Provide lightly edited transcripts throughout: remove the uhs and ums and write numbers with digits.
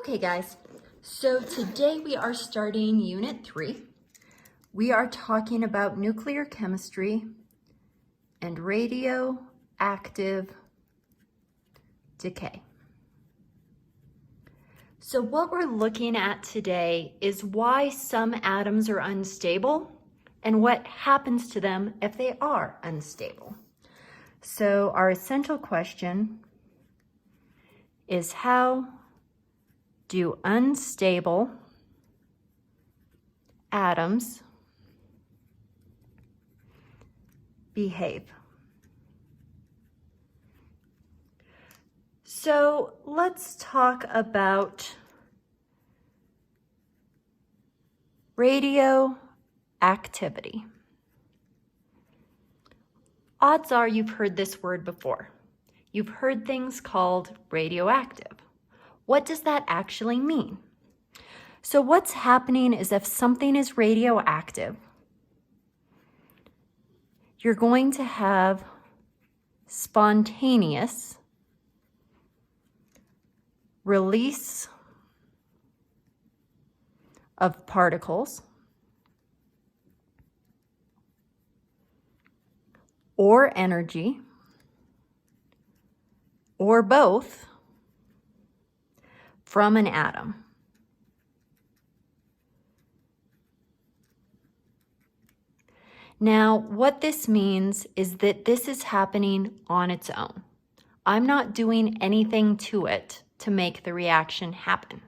Okay guys, so today we are starting Unit 3. We are talking about nuclear chemistry and radioactive decay. So what we're looking at today is why some atoms are unstable and what happens to them if they are unstable. So our essential question is, how do unstable atoms behave? So let's talk about radioactivity. Odds are you've heard this word before. You've heard things called radioactive. What does that actually mean? So what's happening is, if something is radioactive, you're going to have spontaneous release of particles or energy, or both, from an atom. Now, what this means is that this is happening on its own. I'm not doing anything to it to make the reaction happen.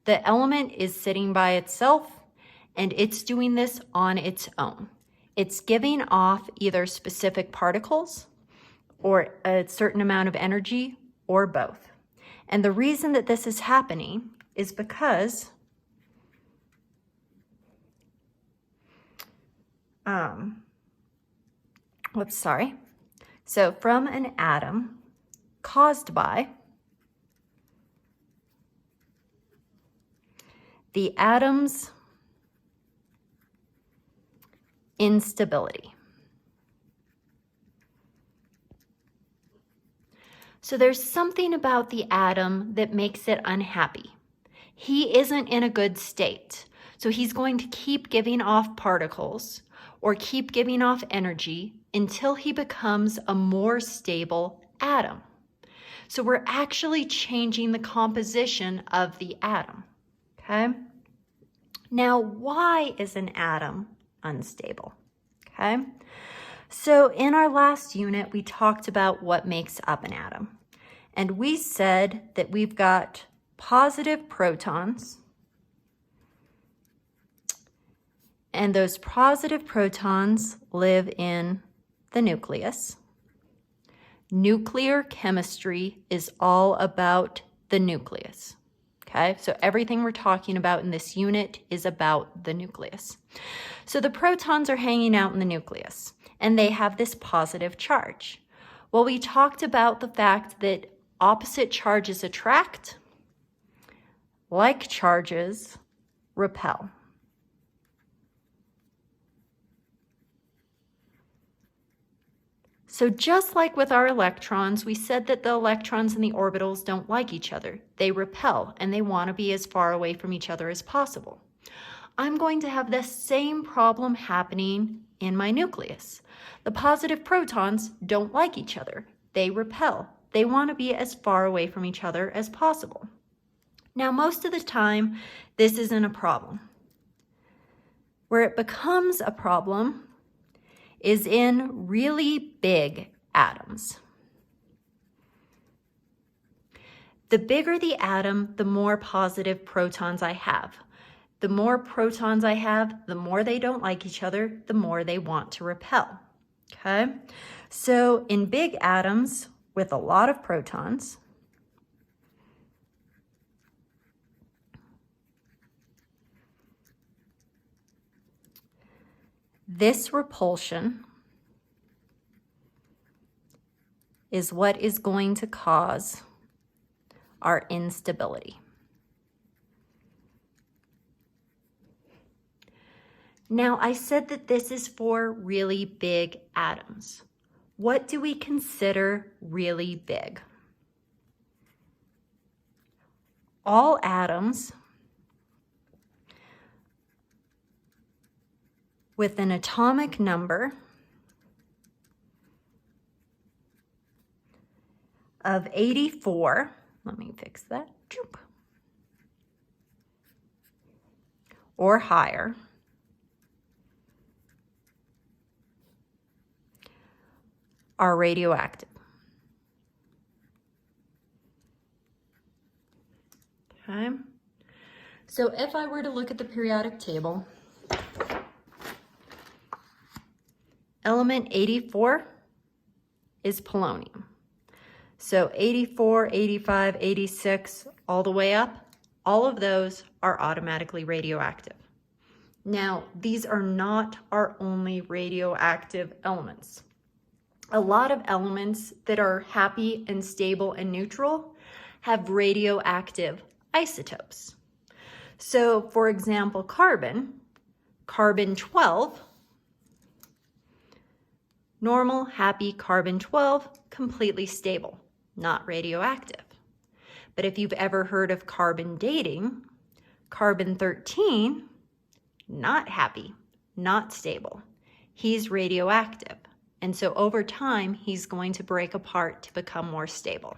The element is sitting by itself, and it's doing this on its own. It's giving off either specific particles or a certain amount of energy, or both. And the reason that this is happening is because So from an atom caused by the atom's instability. So there's something about the atom that makes it unhappy. He isn't in a good state, so he's going to keep giving off particles or keep giving off energy until he becomes a more stable atom. So we're actually changing the composition of the atom, okay? Now, why is an atom unstable, okay? So in our last unit, we talked about what makes up an atom. And we said that we've got positive protons, and those positive protons live in the nucleus. Nuclear chemistry is all about the nucleus, okay? So everything we're talking about in this unit is about the nucleus. So the protons are hanging out in the nucleus, and they have this positive charge. Well, we talked about the fact that opposite charges attract, like charges repel. So just like with our electrons, we said that the electrons in the orbitals don't like each other. They repel, and they want to be as far away from each other as possible. I'm going to have the same problem happening in my nucleus. The positive protons don't like each other. They repel. They want to be as far away from each other as possible. Now, most of the time, this isn't a problem. Where it becomes a problem is in really big atoms. The bigger the atom, the more positive protons I have. The more protons I have, the more they don't like each other, the more they want to repel, okay? So in big atoms with a lot of protons, this repulsion is what is going to cause our instability. Now, I said that this is for really big atoms. What do we consider really big? all atoms with an atomic number of 84, let me fix that, or higher, are radioactive. Okay, so if I were to look at the periodic table, element 84 is polonium. So 84, 85, 86, all the way up, all of those are automatically radioactive. Now, these are not our only radioactive elements. A lot of elements that are happy and stable and neutral have radioactive isotopes. So, for example, carbon-12, normal, happy carbon-12, completely stable, not radioactive. But if you've ever heard of carbon dating, carbon-13, not happy, not stable. He's radioactive. And so over time, he's going to break apart to become more stable.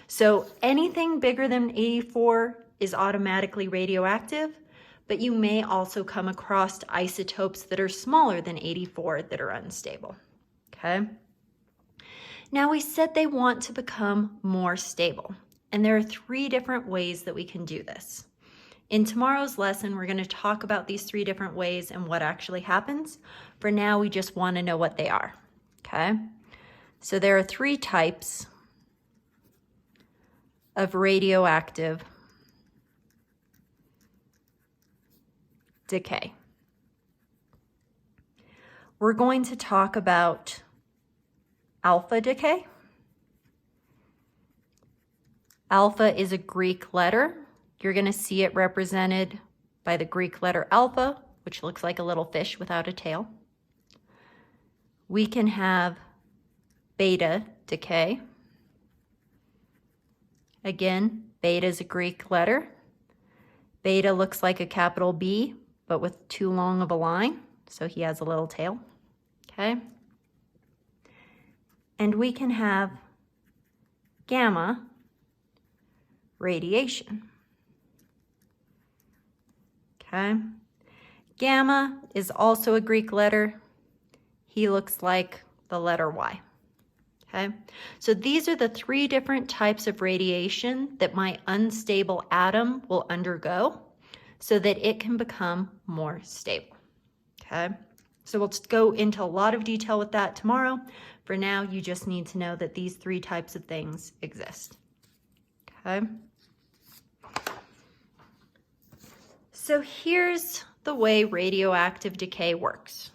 So anything bigger than 84 is automatically radioactive, but you may also come across isotopes that are smaller than 84 that are unstable. Okay? Now we said they want to become more stable, and there are 3 different ways that we can do this. In tomorrow's lesson, we're going to talk about these 3 different ways and what actually happens. For now, we just want to know what they are. Okay? So there are 3 types of radioactive decay. We're going to talk about alpha decay. Alpha is a Greek letter. You're going to see it represented by the Greek letter alpha, which looks like a little fish without a tail. We can have beta decay. Again, beta is a Greek letter. Beta looks like a capital B, but with too long of a line, so he has a little tail. Okay? And we can have gamma radiation. Okay? Gamma is also a Greek letter. He looks like the letter Y. Okay? So these are the 3 different types of radiation that my unstable atom will undergo so that it can become more stable. Okay? So we'll go into a lot of detail with that tomorrow. For now, you just need to know that these 3 types of things exist. Okay? So here's the way radioactive decay works.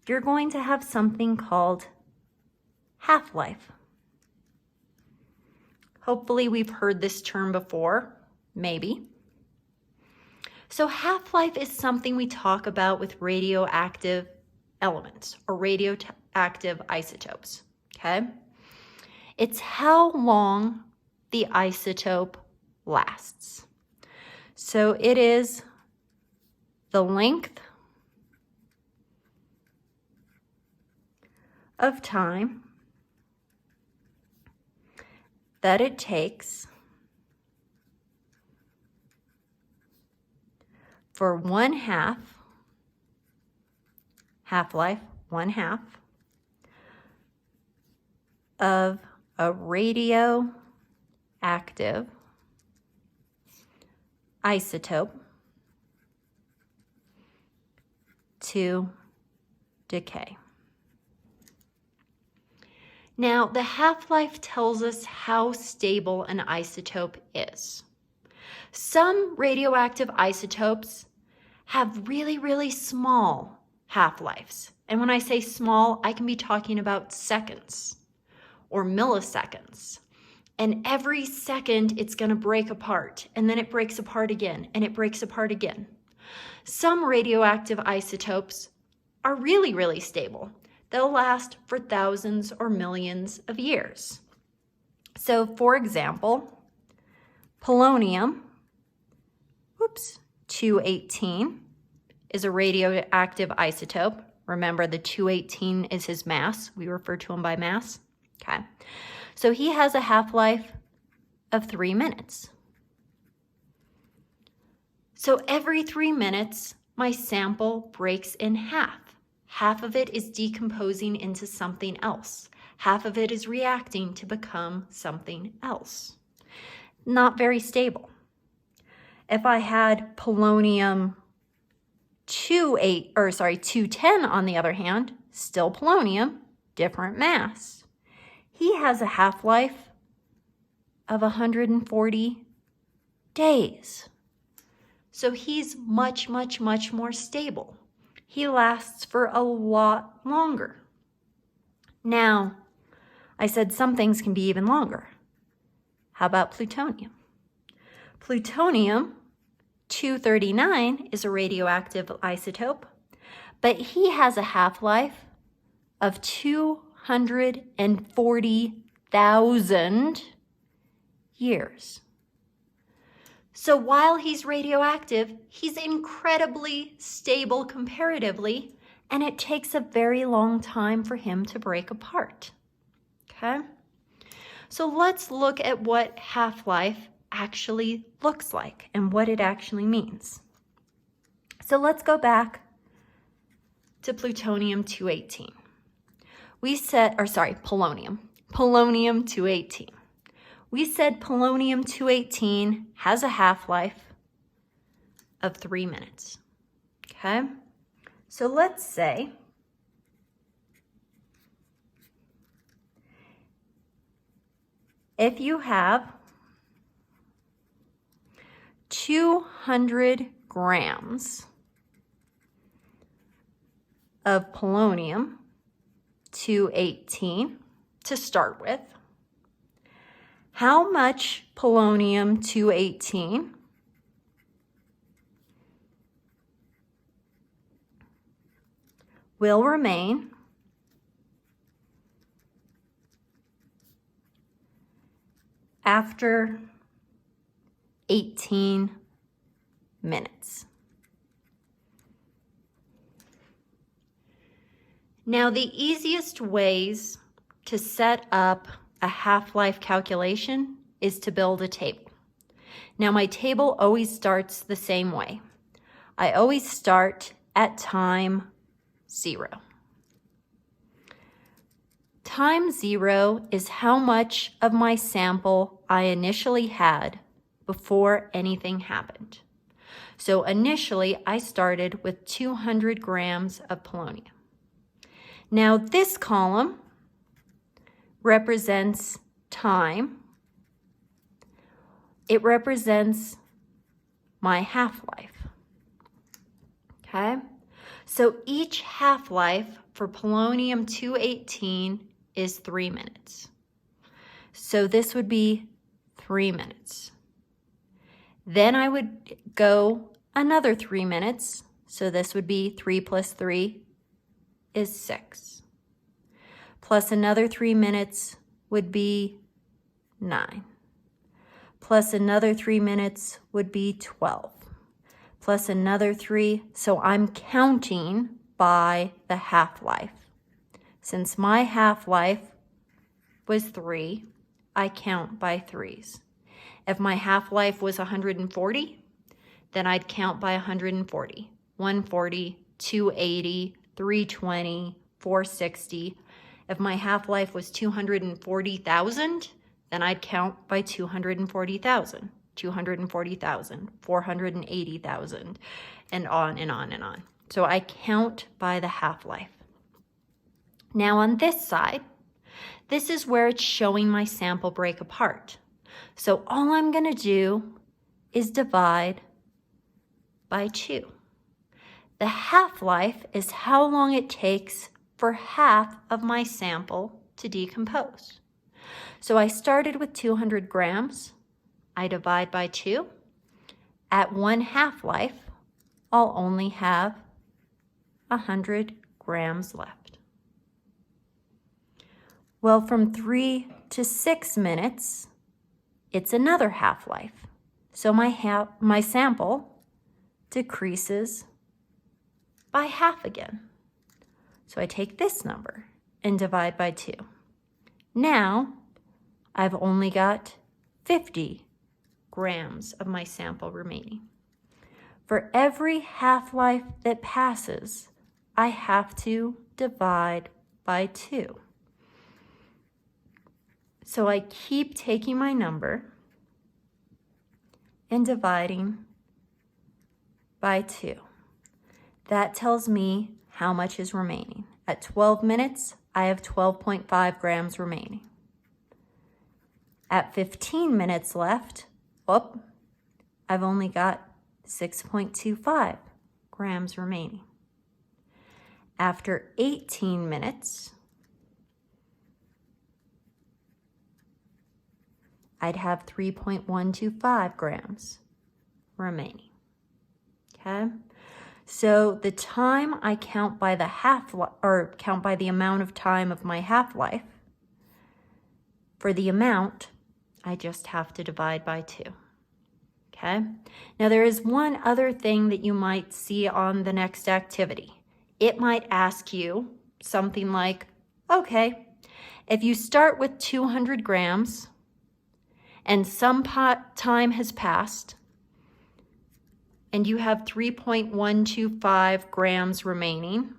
You're going to have something called half-life. Hopefully we've heard this term before, maybe. So half-life is something we talk about with radioactive elements or radioactive isotopes, okay? It's how long the isotope lasts. So it is the length of time that it takes for 1/2 half-life, 1/2 of a radioactive isotope to decay. Now, the half-life tells us how stable an isotope is. Some radioactive isotopes have really, really small half-lives. And when I say small, I can be talking about seconds or milliseconds. And every second, it's going to break apart. And then it breaks apart again, and it breaks apart again. Some radioactive isotopes are really, really stable. They'll last for thousands or millions of years. So, for example, Polonium, 218, is a radioactive isotope. Remember, the 218 is his mass. We refer to him by mass. Okay. So he has a half-life of 3 minutes. So every 3 minutes, my sample breaks in half. Half of it is decomposing into something else. Half of it is reacting to become something else. Not very stable. If I had polonium 210 on the other hand, still polonium, different mass. He has a half-life of 140 days. So he's much, much, much more stable. He lasts for a lot longer. Now, I said some things can be even longer. How about plutonium? Plutonium 239 is a radioactive isotope, but he has a half-life of 240,000 years. So while he's radioactive, he's incredibly stable comparatively, and it takes a very long time for him to break apart. Okay? So let's look at what half-life actually looks like and what it actually means. So let's go back to plutonium 218. Polonium 218. We said polonium 218 has a half-life of 3 minutes. Okay? So let's say if you have 200 grams of polonium 218 to start with, how much polonium 218 will remain after 18 minutes? Now, the easiest ways to set up a half-life calculation is to build a table. Now, my table always starts the same way. I always start at time 0. Time 0 is how much of my sample I initially had before anything happened. So initially, I started with 200 grams of polonium. Now, this column represents time. It represents my half-life. Okay? So each half-life for polonium 218 is 3 minutes. So this would be 3 minutes. Then I would go another 3 minutes. So this would be 3 plus 3 is 6. Plus another 3 minutes would be 9. Plus another 3 minutes would be 12. Plus another 3. So I'm counting by the half-life. Since my half-life was 3, I count by 3s. If my half-life was 140, then I'd count by 140. 140, 280, 320, 460. If my half-life was 240,000, then I'd count by 240,000, 240,000, 480,000, and on and on and on. So I count by the half-life. Now on this side, this is where it's showing my sample break apart. So all I'm going to do is divide by 2. The half-life is how long it takes for half of my sample to decompose. So I started with 200 grams. I divide by 2. At 1 half-life, I'll only have 100 grams left. Well, from 3 to 6 minutes, it's another half-life. So my sample decreases by half again. So I take this number and divide by 2. Now I've only got 50 grams of my sample remaining. For every half-life that passes, I have to divide by 2. So I keep taking my number and dividing by 2. That tells me how much is remaining. At 12 minutes, I have 12.5 grams remaining. At 15 minutes left, I've only got 6.25 grams remaining. After 18 minutes, I'd have 3.125 grams remaining. Okay? So the time I count by the count by the amount of time of my half-life. For the amount, I just have to divide by 2. Okay? Now there is one other thing that you might see on the next activity. It might ask you something like, okay, if you start with 200 grams and some time has passed and you have 3.125 grams remaining,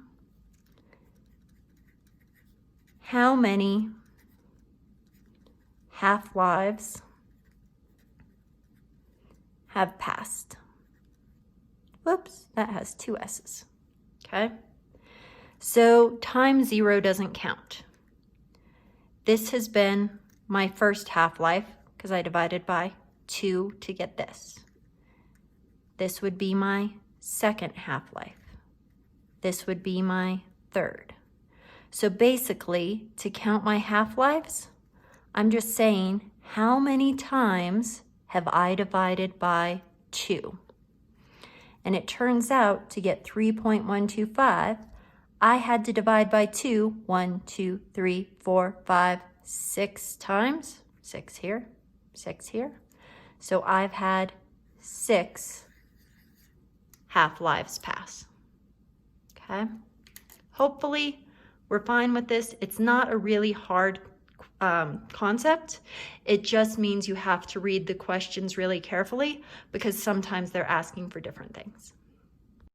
how many half-lives have passed? Whoops, that has 2 S's. Okay? So time 0 doesn't count. This has been my first half-life because I divided by 2 to get this. This would be my second half-life. This would be my third. So basically, to count my half-lives, I'm just saying how many times have I divided by 2? And it turns out to get 3.125, I had to divide by 2, 1, 2, 3, 4, 5, 6 times. 6 here, 6 here. So I've had 6 half-lives pass. Okay? Hopefully, we're fine with this. It's not a really hard concept. It just means you have to read the questions really carefully because sometimes they're asking for different things.